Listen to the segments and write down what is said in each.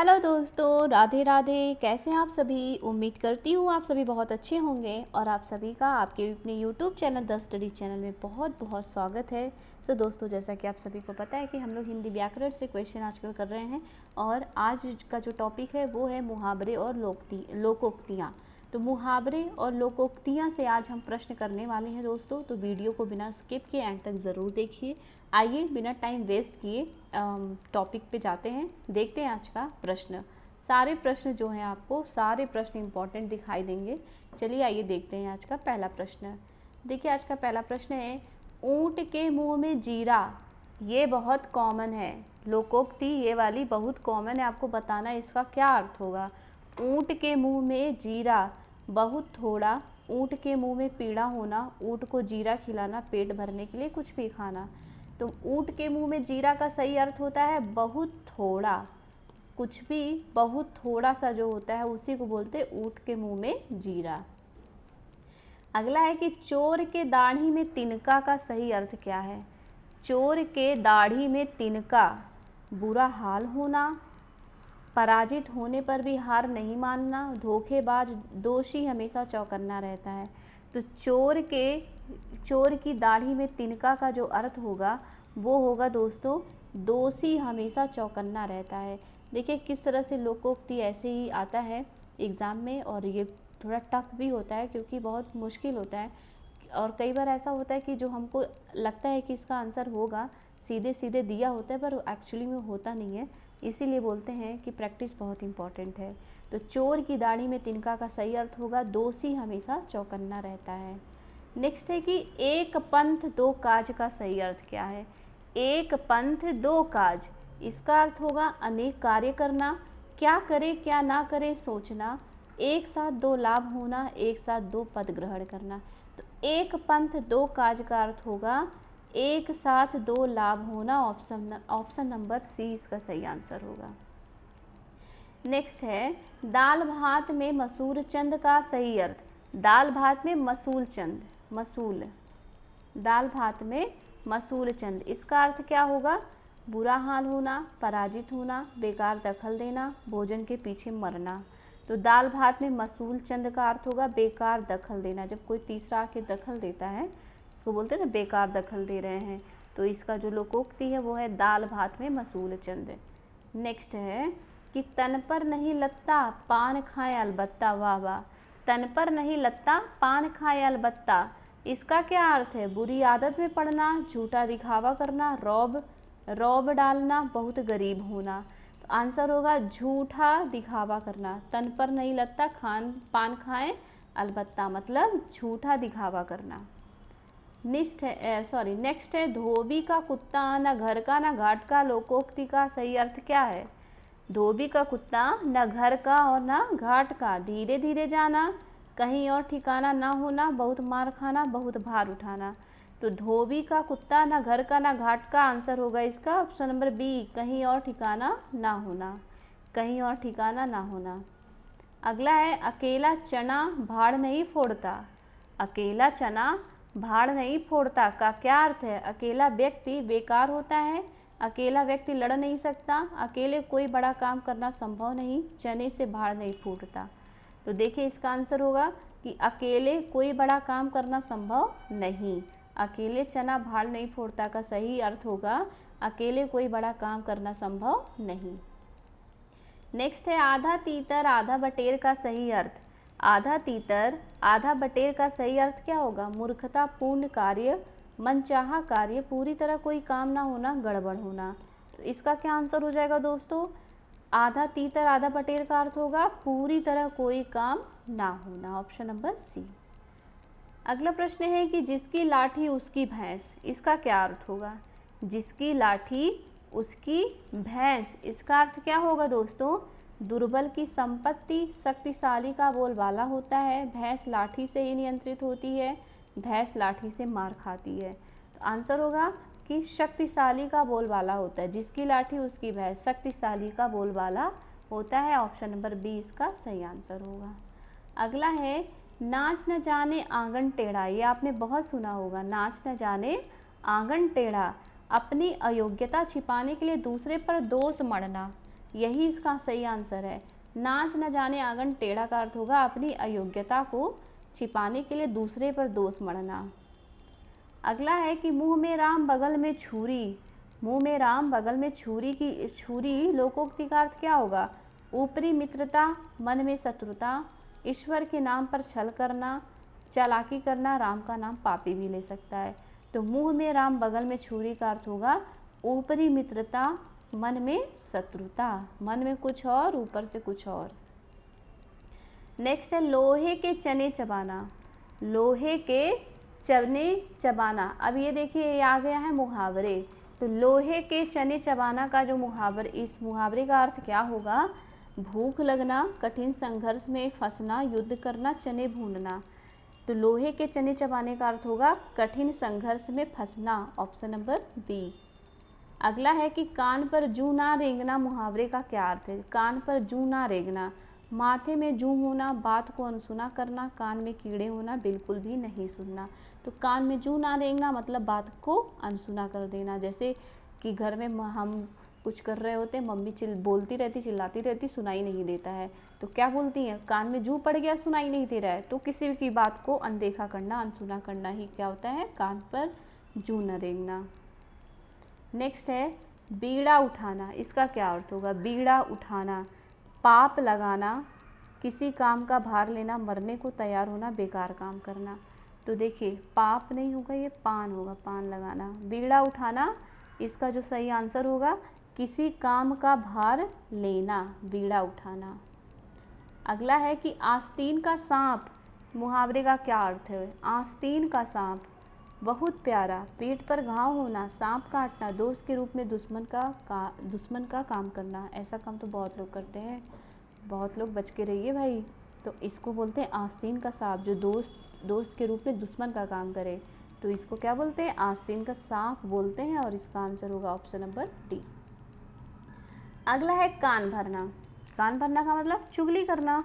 Hello दोस्तों, राधे राधे। कैसे हैं आप सभी? उम्मीद करती हूँ आप सभी बहुत अच्छे होंगे और आप सभी का आपके अपने YouTube channel the study channel में बहुत बहुत स्वागत है। सो दोस्तों, जैसा कि आप सभी को पता है कि हम लोग हिंदी व्याकरण से क्वेश्चन आजकल कर रहे हैं और आज का जो टॉपिक है वो है मुहावरे और लोकोक्तियाँ। तो मुहावरे और लोकोक्तियाँ से आज हम प्रश्न करने वाले हैं दोस्तों। तो वीडियो को बिना स्किप किए एंड तक ज़रूर देखिए। आइए बिना टाइम वेस्ट किए टॉपिक पे जाते हैं, देखते हैं आज का प्रश्न। सारे प्रश्न जो हैं आपको सारे प्रश्न इंपॉर्टेंट दिखाई देंगे। चलिए आइए देखते हैं आज का पहला प्रश्न। देखिए आज का पहला प्रश्न है, ऊँट के मुंह में जीरा। ये बहुत कॉमन है, लोकोक्ति ये वाली बहुत कॉमन है, आपको बताना है इसका क्या अर्थ होगा। ऊँट के मुंह में जीरा बहुत थोड़ा, ऊँट के मुंह में पीड़ा होना, ऊँट को जीरा खिलाना, पेट भरने के लिए कुछ भी खाना। तो ऊँट के मुंह में जीरा का सही अर्थ होता है बहुत थोड़ा, कुछ भी बहुत थोड़ा सा जो होता है उसी को बोलते हैं ऊँट के मुंह में जीरा। अगला है कि चोर के दाढ़ी में तिनका का सही अर्थ क्या है। चोर के दाढ़ी में तिनका बुरा हाल होना, पराजित होने पर भी हार नहीं मानना, धोखेबाज, दोषी हमेशा चौकन्ना रहता है। तो चोर की दाढ़ी में तिनका का जो अर्थ होगा वो होगा दोस्तों दोषी हमेशा चौकन्ना रहता है। देखिए किस तरह से लोकोक्ति ऐसे ही आता है एग्ज़ाम में, और ये थोड़ा टफ भी होता है क्योंकि बहुत मुश्किल होता है। और कई बार ऐसा होता है कि जो हमको लगता है कि इसका आंसर होगा सीधे सीधे दिया होता है पर एक्चुअली में होता नहीं है। इसीलिए बोलते हैं कि प्रैक्टिस बहुत इंपॉर्टेंट है। तो चोर की दाढ़ी में तिनका का सही अर्थ होगा दोषी हमेशा चौकन्ना रहता है। नेक्स्ट है कि एक पंथ दो काज का सही अर्थ क्या है। एक पंथ दो काज, इसका अर्थ होगा अनेक कार्य करना, क्या करे क्या ना करे सोचना, एक साथ दो लाभ होना, एक साथ दो पद ग्रहण करना। तो एक पंथ दो काज का अर्थ होगा एक साथ दो लाभ होना। ऑप्शन नंबर सी इसका सही आंसर होगा। नेक्स्ट है दाल भात में मसूर चंद का सही अर्थ। दाल भात में मसूल चंद, मसूल, दाल भात में मसूल चंद, इसका अर्थ क्या होगा। बुरा हाल होना, पराजित होना, बेकार दखल देना, भोजन के पीछे मरना। तो दाल भात में मसूल चंद का अर्थ होगा बेकार दखल देना। जब कोई तीसरा आके दखल देता है इसको बोलते हैं ना बेकार दखल दे रहे हैं। तो इसका जो लोकोक्ति है वो है दाल भात में मसूल चंद। नेक्स्ट है कि तन पर नहीं लत्ता पान खाए अलबत्ता। वाह वाह, तन पर नहीं लत्ता पान खाए अलबत्ता, इसका क्या अर्थ है। बुरी आदत में पड़ना, झूठा दिखावा करना, रौब डालना, बहुत गरीब होना। तो आंसर होगा झूठा दिखावा करना। तन पर नहीं लत्ता पान खाए अलबत्ता मतलब झूठा दिखावा करना। नेक्स्ट है धोबी का कुत्ता न घर का न घाट का, लोकोक्ति का सही अर्थ क्या है। धोबी का कुत्ता न घर का और न घाट का, धीरे धीरे जाना, कहीं और ठिकाना ना होना, बहुत मार खाना, बहुत भार उठाना। तो धोबी का कुत्ता न घर का न घाट का, आंसर होगा इसका ऑप्शन नंबर बी, कहीं और ठिकाना ना होना, कहीं और ठिकाना ना होना। अगला है अकेला चना भाड़ नहीं फोड़ता। अकेला चना भाड़ नहीं फोड़ता का क्या अर्थ है। अकेला व्यक्ति बेकार होता है, अकेला व्यक्ति लड़ नहीं सकता, अकेले कोई बड़ा काम करना संभव नहीं, चने से भाड़ नहीं फूटता। तो देखिए इसका आंसर होगा कि अकेले कोई बड़ा काम करना संभव नहीं। अकेले चना भाड़ नहीं फोड़ता का सही अर्थ होगा अकेले कोई बड़ा काम करना संभव नहीं। नेक्स्ट है आधा तीतर आधा बटेर का सही अर्थ। आधा तीतर आधा बटेर का सही अर्थ क्या होगा। मूर्खता पूर्ण कार्य, मनचाहा कार्य, पूरी तरह कोई काम ना होना, गड़बड़ होना। तो इसका क्या आंसर हो जाएगा दोस्तों। आधा तीतर आधा बटेर का अर्थ होगा पूरी तरह कोई काम ना होना, ऑप्शन नंबर सी। अगला प्रश्न है कि जिसकी लाठी उसकी भैंस, इसका क्या अर्थ होगा। जिसकी लाठी उसकी भैंस, इसका अर्थ क्या होगा दोस्तों। दुर्बल की संपत्ति, शक्तिशाली का बोलबाला होता है, भैंस लाठी से ही नियंत्रित होती है, भैंस लाठी से मार खाती है। तो आंसर होगा कि शक्तिशाली का बोलबाला होता है। जिसकी लाठी उसकी भैंस, शक्तिशाली का बोलबाला होता है, ऑप्शन नंबर बी इसका सही आंसर होगा। अगला है नाच न जाने आंगन टेढ़ा। ये आपने बहुत सुना होगा, नाच न जाने आंगन टेढ़ा, अपनी अयोग्यता छिपाने के लिए दूसरे पर दोष मढ़ना, यही इसका सही आंसर है। नाच न जाने आंगन टेढ़ा का अर्थ होगा अपनी अयोग्यता को छिपाने के लिए दूसरे पर दोष मढ़ना। अगला है कि मुंह में राम बगल में छुरी। मुंह में राम बगल में छुरी की छुरी लोकोक्ति का अर्थ क्या होगा? ऊपरी मित्रता, मन में शत्रुता, ईश्वर के नाम पर छल करना, चालाकी करना, राम का नाम पापी भी ले सकता है। तो मुंह में राम बगल में छुरी का अर्थ होगा ऊपरी मित्रता, मन में शत्रुता, मन में कुछ और ऊपर से कुछ और। नेक्स्ट है लोहे के चने चबाना। लोहे के चने चबाना। अब ये देखिए ये आ गया है मुहावरे। तो लोहे के चने चबाना का जो इस मुहावरे का अर्थ क्या होगा? भूख लगना, कठिन संघर्ष में फंसना, युद्ध करना, चने भूनना। तो लोहे के चने चबाने का अर्थ होगा कठिन संघर्ष में फंसना, ऑप्शन नंबर बी। अगला है कि कान पर जूं ना रेंगना मुहावरे का क्या अर्थ है? कान पर जूं ना रेंगना, माथे में जूं होना, बात को अनसुना करना, कान में कीड़े होना, बिल्कुल भी नहीं सुनना। तो कान में जूं ना रेंगना मतलब बात को अनसुना कर देना। जैसे कि घर में हम कुछ कर रहे होते हैं, मम्मी बोलती रहती, चिल्लाती रहती, सुनाई नहीं देता है, तो क्या बोलती हैं? कान में जूं पड़ गया, सुनाई नहीं दे रहा है। तो किसी की बात को अनदेखा करना, अनसुना करना ही क्या होता है? कान पर जूं न रेंगना। नेक्स्ट है बीड़ा उठाना। इसका क्या अर्थ होगा? बीड़ा उठाना, पाप लगाना, किसी काम का भार लेना, मरने को तैयार होना, बेकार काम करना। तो देखिए पाप नहीं होगा, ये पान होगा, पान लगाना। बीड़ा उठाना इसका जो सही आंसर होगा किसी काम का भार लेना, बीड़ा उठाना। अगला है कि आस्तीन का सांप मुहावरे का क्या अर्थ है? आस्तीन का सांप, बहुत प्यारा, पीठ पर घाव होना, सांप काटना, दोस्त के रूप में दुश्मन का काम करना। ऐसा काम तो बहुत लोग करते हैं, बहुत लोग बच के रहिए भाई। तो इसको बोलते हैं आस्तीन का सांप, जो दोस्त के रूप में दुश्मन का काम करे। तो इसको क्या बोलते हैं? आस्तीन का सांप बोलते हैं और इसका आंसर होगा ऑप्शन नंबर डी। अगला है कान भरना। कान भरना का मतलब चुगली करना।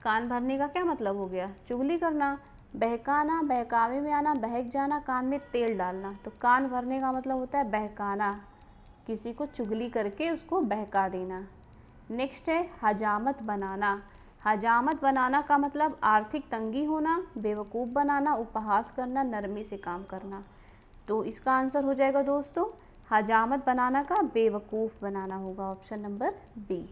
कान भरने का क्या मतलब हो गया? चुगली करना। बहकाना, बहकावे में आना, बहक जाना, कान में तेल डालना। तो कान भरने का मतलब होता है बहकाना, किसी को चुगली करके उसको बहका देना। नेक्स्ट है हजामत बनाना। हजामत बनाना का मतलब आर्थिक तंगी होना, बेवकूफ़ बनाना, उपहास करना, नरमी से काम करना। तो इसका आंसर हो जाएगा दोस्तों हजामत बनाना का बेवकूफ़ बनाना होगा, ऑप्शन नंबर बी।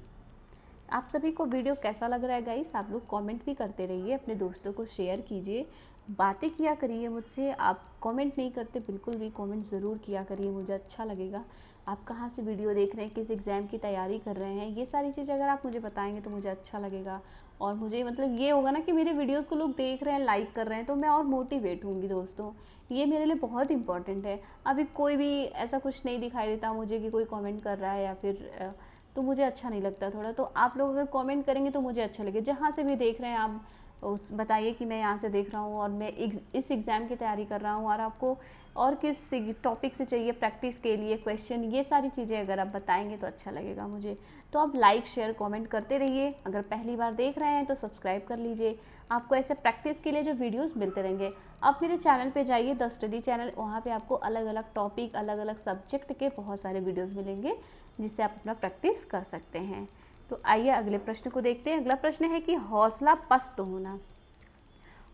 आप सभी को वीडियो कैसा लग रहा है गाइस? आप लोग कमेंट भी करते रहिए, अपने दोस्तों को शेयर कीजिए, बातें किया करिए मुझसे। आप कमेंट नहीं करते, बिल्कुल भी कमेंट ज़रूर किया करिए, मुझे अच्छा लगेगा। आप कहाँ से वीडियो देख रहे हैं, किस एग्ज़ाम की तैयारी कर रहे हैं, ये सारी चीज़ अगर आप मुझे बताएंगे तो मुझे अच्छा लगेगा। और मुझे मतलब ये होगा ना कि मेरे वीडियोस को लोग देख रहे हैं, लाइक कर रहे हैं, तो मैं और मोटिवेट होंगी दोस्तों। ये मेरे लिए बहुत इंपॉर्टेंट है। अभी कोई भी ऐसा कुछ नहीं दिखाई देता मुझे कि कोई कमेंट कर रहा है या फिर तो मुझे अच्छा नहीं लगता थोड़ा। तो आप लोग अगर कमेंट करेंगे तो मुझे अच्छा लगे। जहाँ से भी देख रहे हैं आप उस बताइए कि मैं यहाँ से देख रहा हूँ और मैं इस एग्ज़ाम की तैयारी कर रहा हूँ और आपको और किस टॉपिक से चाहिए प्रैक्टिस के लिए क्वेश्चन, ये सारी चीज़ें अगर आप बताएंगे तो अच्छा लगेगा मुझे। तो आप लाइक शेयर कमेंट करते रहिए। अगर पहली बार देख रहे हैं तो सब्सक्राइब कर लीजिए, आपको ऐसे प्रैक्टिस के लिए जो वीडियोस मिलते रहेंगे। आप मेरे चैनल पे जाइए, द स्टडी चैनल, वहाँ पे आपको अलग अलग टॉपिक, अलग अलग सब्जेक्ट के बहुत सारे वीडियोज़ मिलेंगे जिससे आप अपना प्रैक्टिस कर सकते हैं। तो आइए अगले प्रश्न को देखते हैं। अगला प्रश्न है कि हौसला पस्त होना।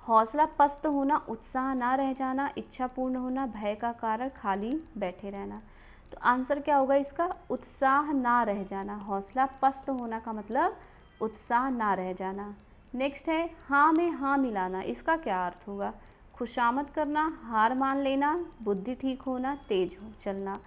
हौसला पस्त होना, उत्साह ना रह जाना, इच्छा पूर्ण होना, भय का कारण खाली बैठे रहना। तो आंसर क्या होगा इसका? उत्साह ना रह जाना। हौसला पस्त होना का मतलब उत्साह ना रह जाना। नेक्स्ट है हाँ में हाँ मिलाना। इसका क्या अर्थ होगा? खुशामद करना, हार मान लेना, बुद्धि ठीक होना, तेज हो चलना।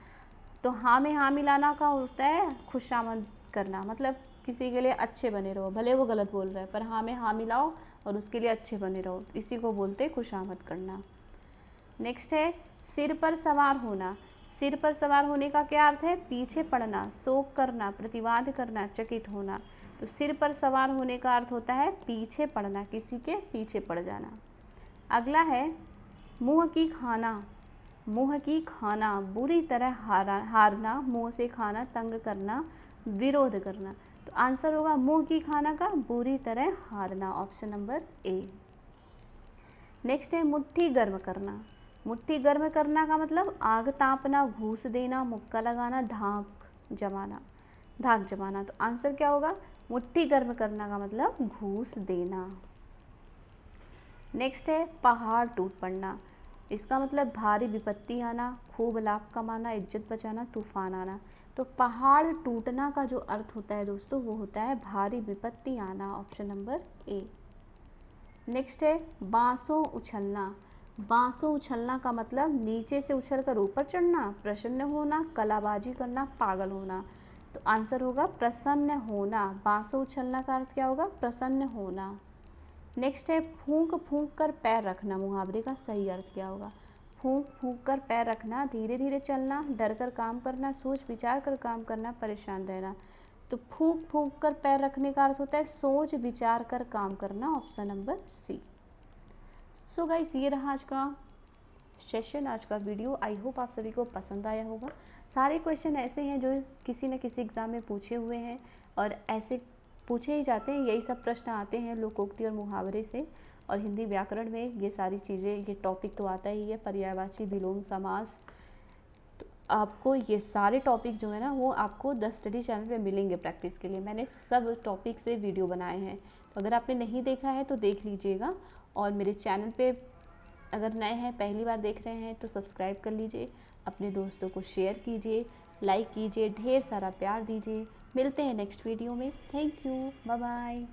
तो हाँ में हाँ मिलाना का होता है खुशामद करना, मतलब किसी के लिए अच्छे बने रहो, भले वो गलत बोल रहा है पर हाँ में हाँ मिलाओ और उसके लिए अच्छे बने रहो, इसी को बोलते हैं खुशामद करना। नेक्स्ट है सिर पर सवार होना। सिर पर सवार होने का क्या अर्थ है? पीछे पड़ना, शोक करना, प्रतिवाद करना, चकित होना। तो सिर पर सवार होने का अर्थ होता है पीछे पड़ना, किसी के पीछे पड़ जाना। अगला है मुँह की खाना। मुँह की खाना, बुरी तरह हारना, मुँह से खाना, तंग करना, विरोध करना। तो आंसर होगा मुँह की खाना का बुरी तरह हारना, ऑप्शन नंबर ए। नेक्स्ट है मुट्ठी गर्म करना। मुट्ठी गर्म करना का मतलब आग तापना, घूस देना, मुक्का लगाना, धाक जमाना। धाक जमाना। तो आंसर क्या होगा, मुट्ठी गर्म करना का मतलब घूस देना। नेक्स्ट है पहाड़ टूट पड़ना, इसका मतलब भारी विपत्ति आना, खूब लाभ कमाना, इज्जत बचाना, तूफान आना। तो पहाड़ टूटना का जो अर्थ होता है दोस्तों वो होता है भारी विपत्ति आना, ऑप्शन नंबर ए। नेक्स्ट है बांसों उछलना, बांसों उछलना का मतलब नीचे से उछलकर ऊपर चढ़ना, प्रसन्न होना, कलाबाजी करना, पागल होना। तो आंसर होगा प्रसन्न होना। बांसों उछलना का अर्थ क्या होगा, प्रसन्न होना। नेक्स्ट है फूंक फूंक कर पैर रखना, मुहावरे का सही अर्थ क्या होगा, फूंक फूंक कर पैर रखना, धीरे धीरे चलना, डर कर काम करना, सोच विचार कर काम करना, परेशान रहना। तो फूंक फूंक कर पैर रखने का अर्थ होता है सोच विचार कर काम करना, option number C. So guys ये रहा आज का सेशन, आज का वीडियो। आई होप आप सभी को पसंद आया होगा। सारे क्वेश्चन ऐसे हैं जो किसी न किसी एग्ज़ाम में पूछे हुए हैं और ऐसे पूछे ही जाते हैं, यही सब प्रश्न आते हैं लोकोक्ति और मुहावरे से। और हिंदी व्याकरण में ये सारी चीज़ें, ये टॉपिक तो आता ही है, पर्यायवाची, विलोम, समास। तो आपको ये सारे टॉपिक जो है ना वो आपको द स्टडी चैनल पे मिलेंगे प्रैक्टिस के लिए। मैंने सब टॉपिक से वीडियो बनाए हैं, तो अगर आपने नहीं देखा है तो देख लीजिएगा। और मेरे चैनल पे अगर नए हैं, पहली बार देख रहे हैं तो सब्सक्राइब कर लीजिए, अपने दोस्तों को शेयर कीजिए, लाइक कीजिए, ढेर सारा प्यार दीजिए। मिलते हैं नेक्स्ट वीडियो में। Thank you, bye bye.